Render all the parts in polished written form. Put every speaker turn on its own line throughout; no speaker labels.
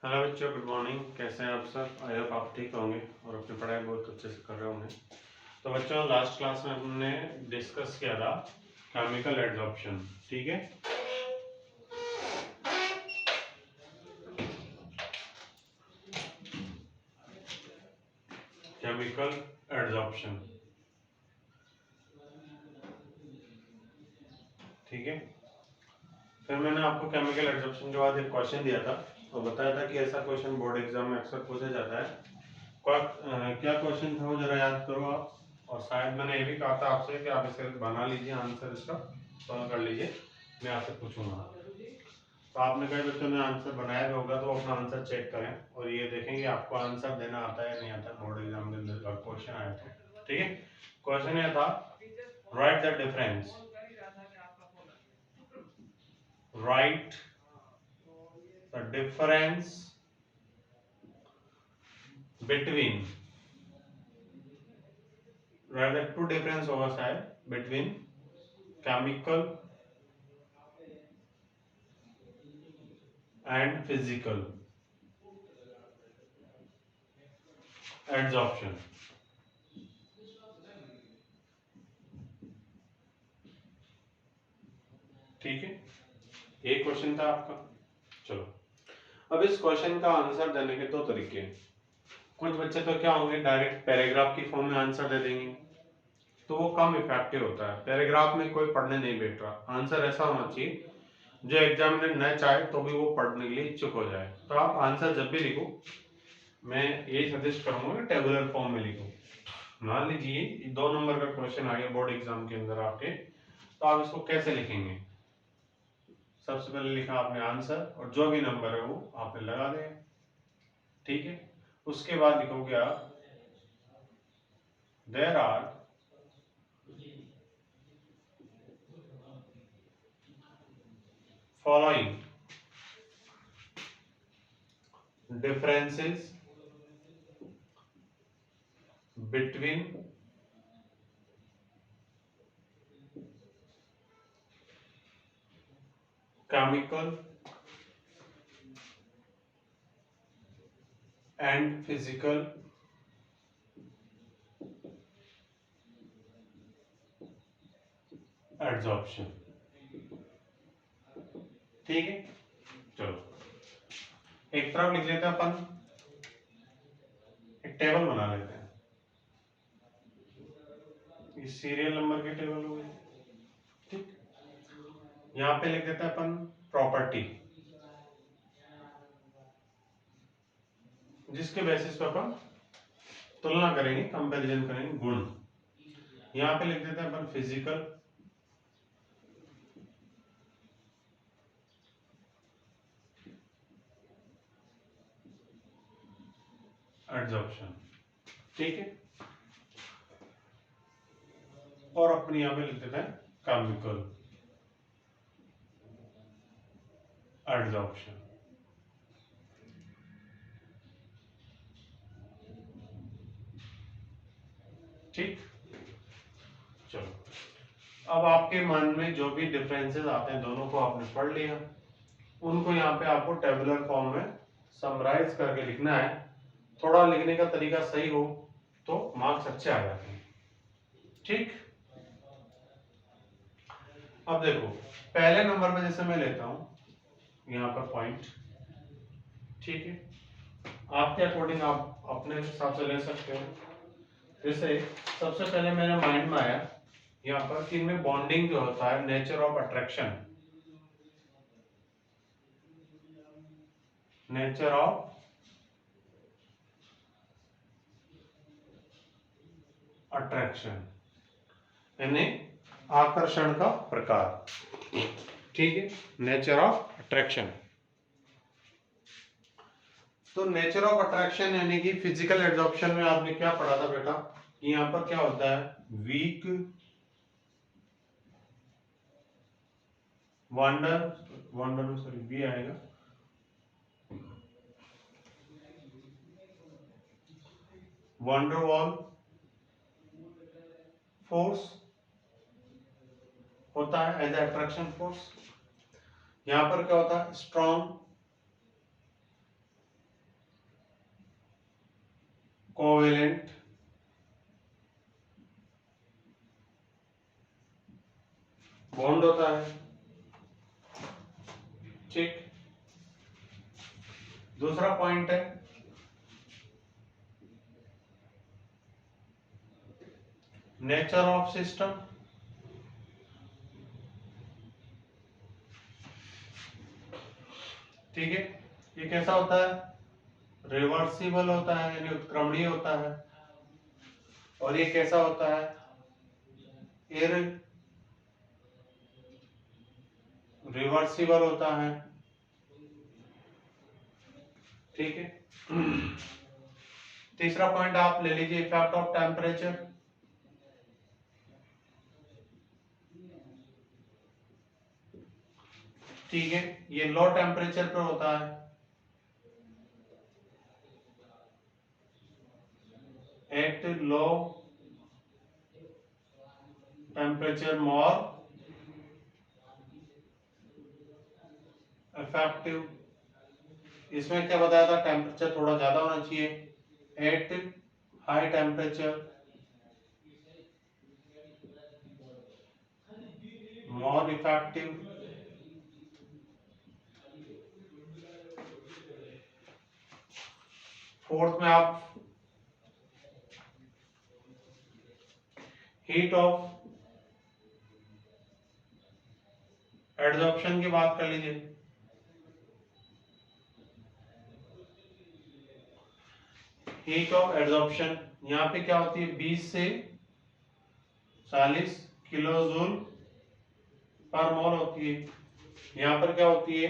Hello बच्चों, good morning. कैसे हैं आप सब? आई होप आप ठीक होंगे और अपनी पढ़ाई बहुत अच्छे से कर रहे होंगे। तो बच्चों, लास्ट क्लास में हमने डिस्कस किया था केमिकल एडजॉर्प्शन। ठीक है, केमिकल एडजॉर्प्शन। ठीक है, फिर मैंने आपको केमिकल एडजॉर्प्शन के बाद एक क्वेश्चन दिया था और बताया था कि ऐसा क्वेश्चन बोर्ड एग्जाम में अक्सर पूछा जाता है। क्या क्वेश्चन था वो जरा याद करो आप। और शायद मैंने ये भी कहा था आपसे कि आप इसे बना लीजिए, आंसर इसका सॉल्व कर लीजिए, मैं आपसे पूछूंगा। तो आपने कई बच्चों ने आंसर बनाया भी होगा, तो अपना आंसर चेक करें और ये देखेंगे आपको आंसर देना आता है या नहीं आता। बोर्ड एग्जाम के अंदर क्वेश्चन आया था। ठीक है, क्वेश्चन ये था, right the difference, right the difference between, right the two difference होगा शायद, between chemical and physical adsorption. ठीक है, ये क्वेश्चन था आपका। चलो, अब इस क्वेश्चन का आंसर देने के दो तरीके हैं। कुछ बच्चे तो क्या होंगे, डायरेक्ट पैराग्राफ की फॉर्म में आंसर दे देंगे, तो वो कम इफेक्टिव होता है। पैराग्राफ में कोई पढ़ने नहीं बैठ रहा। आंसर ऐसा होना चाहिए जो एग्जामिनर न चाहे तो भी वो पढ़ने के लिए इच्छुक हो जाए। तो आप आंसर जब भी लिखो, मैं यही सजेस्ट करूंगा कि टेबुलर फॉर्म में लिखो। मान लीजिए 2 नंबर का क्वेश्चन आ गया बोर्ड एग्जाम के अंदर आपके, तो आप इसको कैसे लिखेंगे? सबसे पहले लिखा आपने आंसर और जो भी नंबर है वो आपने लगा दें। ठीक है, उसके बाद लिखोगे आप, there are following differences between chemical and physical adsorption। ठीक है, चलो एक तरफ लिख लेते हैं अपन, एक टेबल बना लेते हैं। ये सीरियल नंबर के टेबल हो गए। ठीक, यहाँ पे लिख देते हैं अपन प्रॉपर्टी, जिसके बेसिस पे अपन तुलना करेंगे, कंपैरिजन करेंगे गुण। यहाँ पे लिख देते हैं अपन फिजिकल एडजॉर्प्शन। ठीक है, और अपने यहाँ पे लिख देते हैं केमिकल एडजॉर्प्शन। ठीक, चलो अब आपके मन में जो भी डिफरेंसेस आते हैं दोनों को आपने पढ़ लिया, उनको यहाँ पे आपको टेबुलर फॉर्म में समराइज करके लिखना है। थोड़ा लिखने का तरीका सही हो तो मार्क्स अच्छे आ जाते हैं। ठीक, अब देखो पहले नंबर पे जैसे मैं लेता हूं यहाँ पर पॉइंट। ठीक है, आपके अकॉर्डिंग आप अपने हिसाब से ले सकते हो। जैसे सबसे पहले मेरे माइंड में आया यहाँ पर कि इनमें बॉन्डिंग जो होता है, nature of attraction, nature of attraction यानी आकर्षण का प्रकार। ठीक है, नेचर ऑफ अट्रैक्शन। तो नेचर ऑफ अट्रैक्शन यानी कि फिजिकल एडजॉर्प्शन में आपने क्या पढ़ा था बेटा कि यहाँ पर क्या होता है, वीक वंडर, वंडर में सॉरी वी आएगा, वंडरवॉल फोर्स होता है एज अट्रैक्शन फोर्स। यहां पर क्या होता है, स्ट्रॉन्ग कोवेलेंट बॉन्ड होता है। ठीक, दूसरा पॉइंट है नेचर ऑफ सिस्टम। ठीक है, ये कैसा होता है? रिवर्सिबल होता है, यानी उत्क्रमणीय होता है। और ये कैसा होता है? रिवर्सिबल होता है। ठीक है, तीसरा पॉइंट आप ले लीजिए, इफेक्ट ऑफ टेम्परेचर। ठीक है, ये लो टेम्परेचर पर होता है। Eight low temperature more effective. इसमें क्या बताया था? टेम्परेचर थोड़ा ज्यादा होना चाहिए। At high temperature more effective. Fourth में आप हीट ऑफ एडजॉर्प्शन की बात कर लीजिए। हीट ऑफ एडजॉर्प्शन यहाँ पे क्या होती है? 20 से 40 किलो जूल पर मोल होती है। यहाँ पर क्या होती है?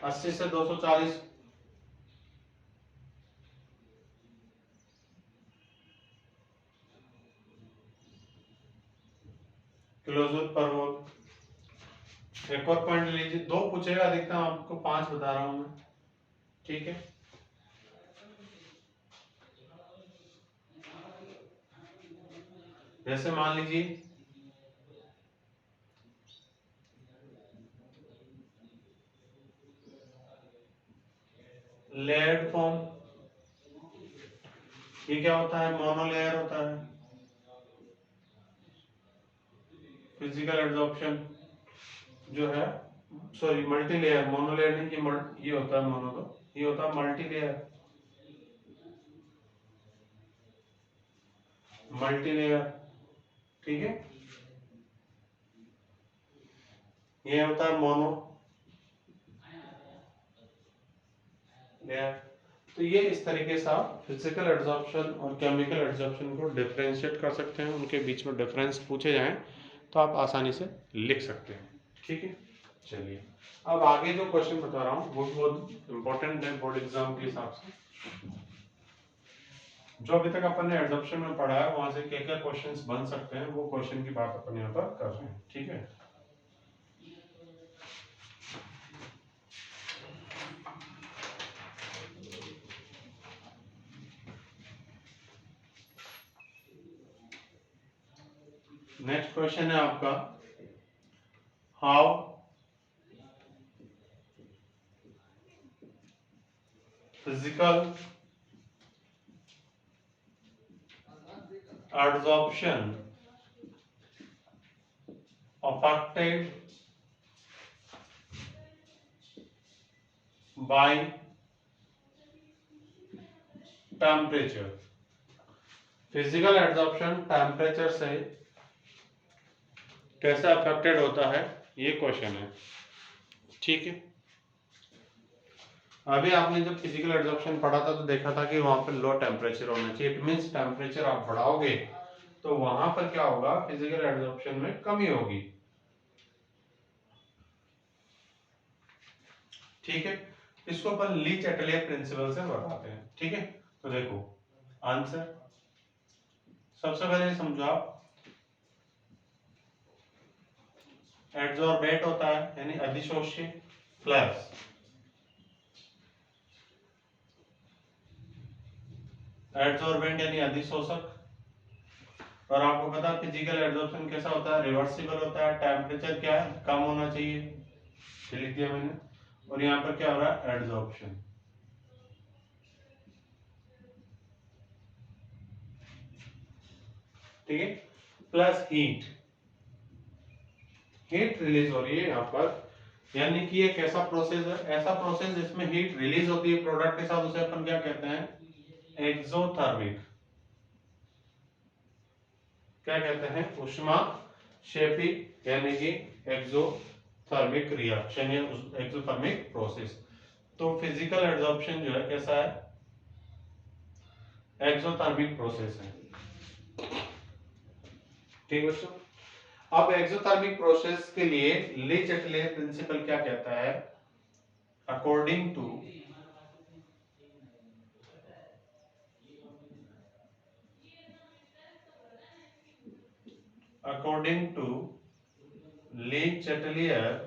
80 से 240 किलो जूल पर मोल। एक और पॉइंट लीजिए, 2 पूछेगा अधिकतम, आपको 5 बता रहा हूं मैं। ठीक है, जैसे मान लीजिए लेयर्ड फॉर्म, ये क्या होता है? मोनोलेयर होता है। फिजिकल एब्जॉर्प्शन जो है, सॉरी मल्टी लेयर, मोनोलेयर नहीं, ये होता है मोनो, तो ये होता है मल्टी लेयर। मल्टी लेयर, ठीक है, ये होता है मोनो लेयर। तो ये इस तरीके से आप फिजिकल एब्जॉर्प्शन और केमिकल एब्जॉर्प्शन को डिफरेंशिएट कर सकते हैं। उनके बीच में डिफरेंस पूछे जाएं तो आप आसानी से लिख सकते हैं। ठीक है, चलिए अब आगे जो क्वेश्चन बता रहा हूँ वो बहुत इंपॉर्टेंट है बोर्ड एग्जाम के हिसाब से। जो अभी तक अपन ने एब्जॉर्प्शन में पढ़ा है वहां से क्या क्या क्वेश्चंस बन सकते हैं वो क्वेश्चन की बात अपन यहाँ पर कर रहे हैं। ठीक है, नेक्स्ट क्वेश्चन है आपका, how physical adsorption affected by temperature। Physical absorption temperature से कैसे अफेक्टेड होता है, ये क्वेश्चन है। ठीक है, अभी आपने जब फिजिकल एब्जॉर्प्शन पढ़ा था तो देखा था कि वहां पर लो टेम्परेचर होना चाहिए। इट मींस टेम्परेचर आप बढ़ाओगे तो वहां पर क्या होगा? फिजिकल एब्जॉर्प्शन में कमी होगी। ठीक है, इसको अपन लीच एटलियर प्रिंसिपल से बताते हैं। ठीक है, तो देखो आंसर सबसे पहले समझो आप, एडसोर्बेट होता है यानी अधिशोष्य प्लस एडसोर्बेंट यानी अधिशोषक। और आपको पता है फिजिकल एब्जॉर्प्शन कैसा होता है? रिवर्सिबल होता है। टेम्परेचर क्या है? कम होना चाहिए, ये लिख दिया मैंने। और यहाँ पर क्या हो रहा है? एड्सॉर्प्शन। ठीक है, प्लस हीट रिलीज हो रही है यहाँ पर, यानी कि एक ऐसा प्रोसेस है, ऐसा प्रोसेस जिसमें हीट रिलीज होती है प्रोडक्ट के साथ, उसे अपन क्या कहते हैं, एक्सोथर्मिक। क्या कहते हैं, ऊष्माक्षेपी, यानी कि एक्सोथर्मिक रिएक्शन या एक्सोथर्मिक प्रोसेस। तो फिजिकल एब्जॉर्प्शन जो है कैसा है, एक्सोथर्मिक प्रोसेस है। ठीक है बच्चों, अब एक्सोथर्मिक प्रोसेस के लिए ले चटले प्रिंसिपल क्या कहता है, अकॉर्डिंग टू ले चटलियर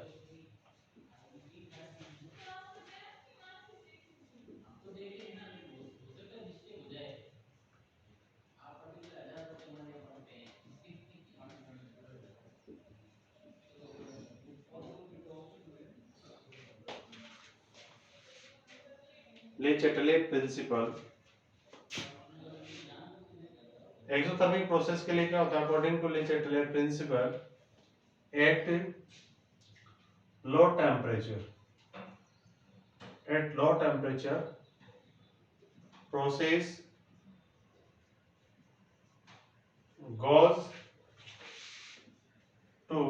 ले चटले प्रिंसिपल, एक्सोथर्मिक प्रोसेस के लिए क्या होता है, according to Le Chatelier principle, at low temperature process goes to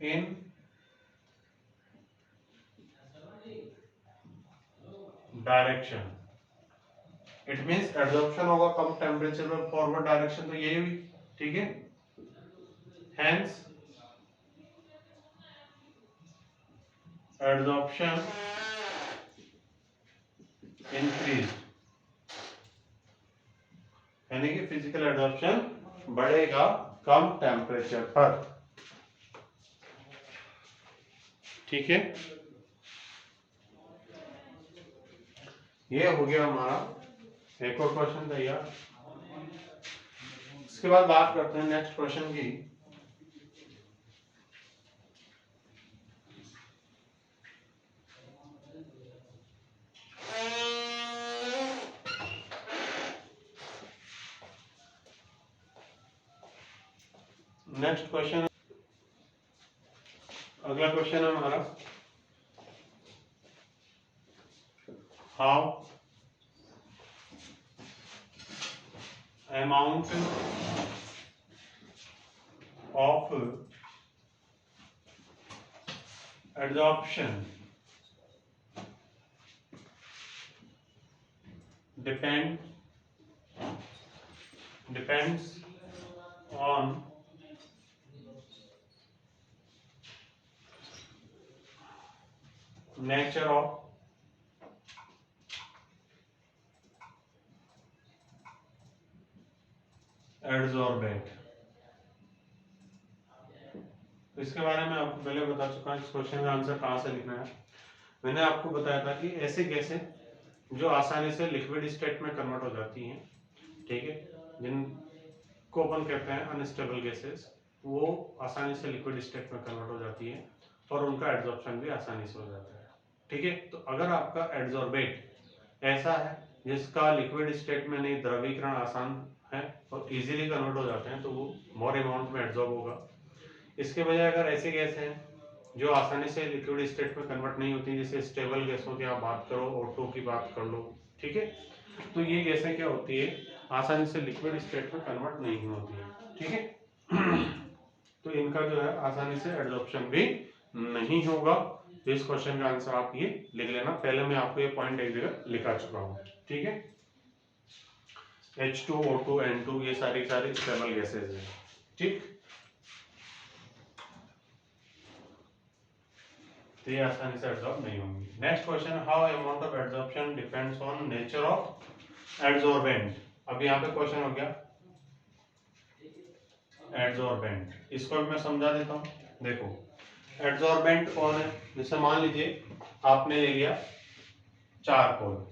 in direction. It means absorption होगा कम टेम्परेचर में फॉरवर्ड डायरेक्शन, तो यही हुई, ठीक है। हेंस एब्जॉर्प्शन इंक्रीज, यानी कि फिजिकल एब्जॉर्प्शन बढ़ेगा कम टेम्परेचर पर, ठीक है। ये हो गया हमारा एक और क्वेश्चन तैयार। इसके बाद बात करते हैं नेक्स्ट क्वेश्चन की। नेक्स्ट क्वेश्चन, अगला क्वेश्चन है हमारा, how amount of adsorption depends on nature of एडसॉर्बेंट। तो इसके बारे में आपको पहले बता चुका हूं, इस क्वेश्चन का आंसर कहां से लिखना है। मैंने आपको बताया था कि ऐसे गैसें जो आसानी से लिक्विड स्टेट में कन्वर्ट हो जाती हैं, ठीक है, जिनको अपन कहते हैं अनस्टेबल गैसेस, वो आसानी से लिक्विड स्टेट में कन्वर्ट हो जाती हैं और उनका एडसॉर्प्शन भी आसानी से हो जाता है, ठीक है। तो अगर आपका एडसॉर्बेट ऐसा है जिसका लिक्विड स्टेट में नहीं, द्रवीकरण आसान है और इजीली कन्वर्ट हो जाते हैं, तो वो मोर अमाउंट में एब्जॉर्ब होगा। इसके बजाय अगर ऐसे गैस हैं जो आसानी से लिक्विड स्टेट में कन्वर्ट नहीं होती, जैसे स्टेबल गैसों की आप बात करो, O2 की बात कर लो, ठीक है, तो ये गैसें क्या होती है, आसानी से लिक्विड स्टेट में कन्वर्ट नहीं होती है, ठीक है। तो इनका जो है आसानी से एब्जॉर्प्शन भी नहीं होगा। तो इस क्वेश्चन का आंसर आप ये लिख लेना, पहले मैं आपको ये पॉइंट एक जगह लिखा चुका हूँ, ठीक है। H2, O2, N2 ये सारी स्टेबल गैसेज हैं, ठीक। तो ये आसानी से एब्जॉर्ब नहीं होंगी। Next question, how amount of absorption depends on nature of adsorbent. अब यहाँ पे क्वेश्चन हो गया एडसॉर्बेंट, इसको भी मैं समझा देता हूँ। देखो एडसॉर्बेंट कौन है, जैसे मान लीजिए आपने ले लिया चारकोल,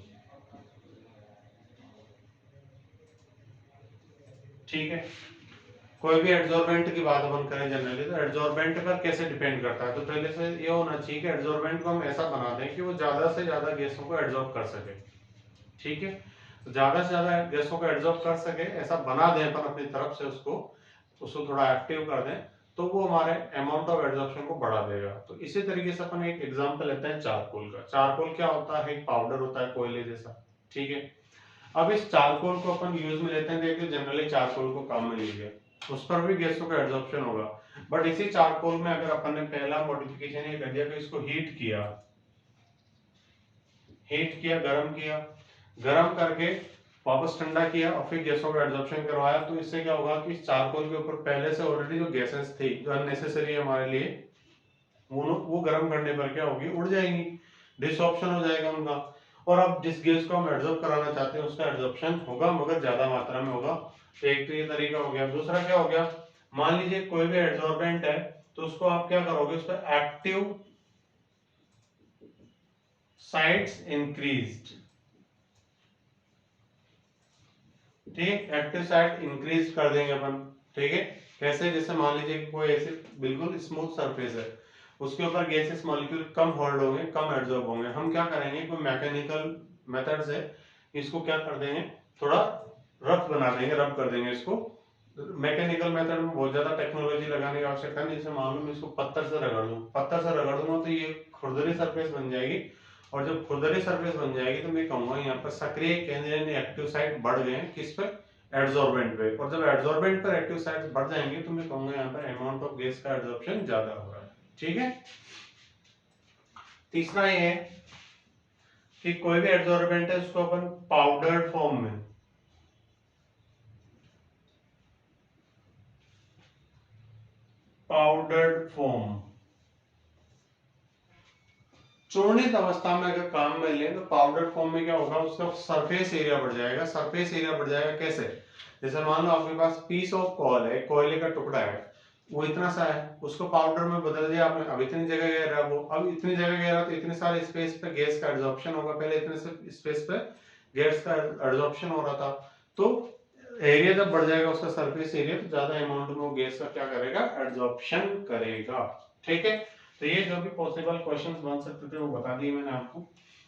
ठीक है। कोई भी एडसॉर्बेंट की बात अपन करें जनरली, तो एडसॉर्बेंट पर कैसे डिपेंड करता है, तो पहले से ये होना चाहिए कि एडसॉर्बेंट को हम ऐसा बना दें कि वो ज्यादा से ज्यादा गैसों को एडसॉर्ब कर सके, ठीक है। तो ज्यादा से ज्यादा गैसों को एब्जॉर्ब कर सके ऐसा बना दें अपन अपनी तरफ से, उसको थोड़ा एक्टिव कर दें, तो वो हमारे अमाउंट ऑफ एब्जॉर्प्शन को बढ़ा देगा। तो इसी तरीके से अपन एक एग्जांपल लेते हैं चारकोल का। चारकोल क्या होता है? एक पाउडर होता है कोयले जैसा, ठीक है। अब इस चारकोल को अपन यूज में लेते हैं, देखिए जनरली चारकोल को काम में लीजिए, उस पर भी गैसों का एब्जॉर्प्शन होगा। बट इसी चारकोल में अगर अपन ने पहला मॉडिफिकेशन ये कर दिया कि इसको हीट किया, गर्म करके वापस ठंडा किया और फिर गैसों का एब्जॉर्प्शन करवाया, तो इससे क्या होगा कि इस चारकोल के ऊपर पहले से ऑलरेडी जो गैसेस थी जो अननेसेसरी हमारे लिए, वो गर्म करने पर क्या होगी? उड़ जाएंगी, डिसऑप्शन हो जाएगा उनका। और अब जिस गैस को हम एब्जॉर्ब कराना चाहते हैं उसका एब्जॉर्प्शन होगा, मगर ज्यादा मात्रा में होगा। तो एक तो ये तरीका हो गया। दूसरा क्या हो गया? मान लीजिए कोई भी एब्जॉर्बेंट है, तो उसको आप क्या करोगे? उस पर एक्टिव साइट्स इंक्रीज्ड, ठीक, एक्टिव साइड इंक्रीज कर देंगे अपन, ठीक है। कैसे? जैसे मान लीजिए कि कोई ऐसे बिल्कुल स्मूथ सरफेस है, उसके ऊपर गैसेस मॉलिक्यूल कम होल्ड होंगे, कम एब्जॉर्ब होंगे। हम क्या करेंगे? कोई मैकेनिकल मेथड से इसको क्या कर देंगे? थोड़ा रफ बना देंगे, रब कर देंगे इसको। मैकेनिकल मेथड में बहुत ज्यादा टेक्नोलॉजी लगाने की आवश्यकता नहीं। जैसे मान लो मैं इसको पत्थर से रगड़ दूंगा तो ये खुरदरी सरफेस बन जाएगी। और जब खुरदरी सरफेस बन जाएगी तो मैं कहूंगा यहाँ पर सक्रिय केंद्र यानी एक्टिव साइट बढ़ गए हैं, किस पर? एड्सॉर्बेंट पे। और जब एड्सॉर्बेंट पर एक्टिव साइट्स बढ़ जाएंगे तो मैं कहूंगा यहाँ पर अमाउंट ऑफ गैस का एब्जॉर्प्शन ज्यादा हो रहा है, ठीक है। तीसरा ये है कि कोई भी एड्सॉर्बेंट है उसको अपन पाउडर्ड फॉर्म में, चूर्णित अवस्था में अगर काम में लें तो पाउडर फॉर्म में क्या होगा? उसका सरफेस एरिया बढ़ जाएगा। सरफेस एरिया बढ़ जाएगा कैसे? जैसे मान लो आपके पास पीस ऑफ कॉल है, कोयले का टुकड़ा है, वो इतना सा है, उसको पाउडर में बदल दिया आपने, अब इतनी जगह घेर रहा है वो, अब इतनी जगह घेर रहा तो इतने सारे स्पेस पे गैस का एब्जॉर्प्शन होगा। पहले इतने से स्पेस पे गैस का एब्जॉर्प्शन हो रहा था, तो एरिया जब बढ़ जाएगा उसका सरफेस एरिया, तो ज्यादा अमाउंट में वो गैस का क्या करेगा? एब्जॉर्प्शन करेगा, ठीक है। तो ये जो भी पॉसिबल क्वेश्चंस बन सकते थे वो बता दिए मैंने आपको।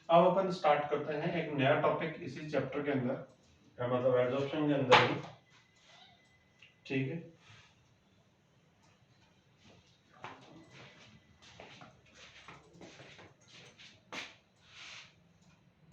अब अपन स्टार्ट करते हैं एक नया टॉपिक इसी चैप्टर के अंदर, मतलब एब्जॉर्प्शन के अंदर ही, ठीक है।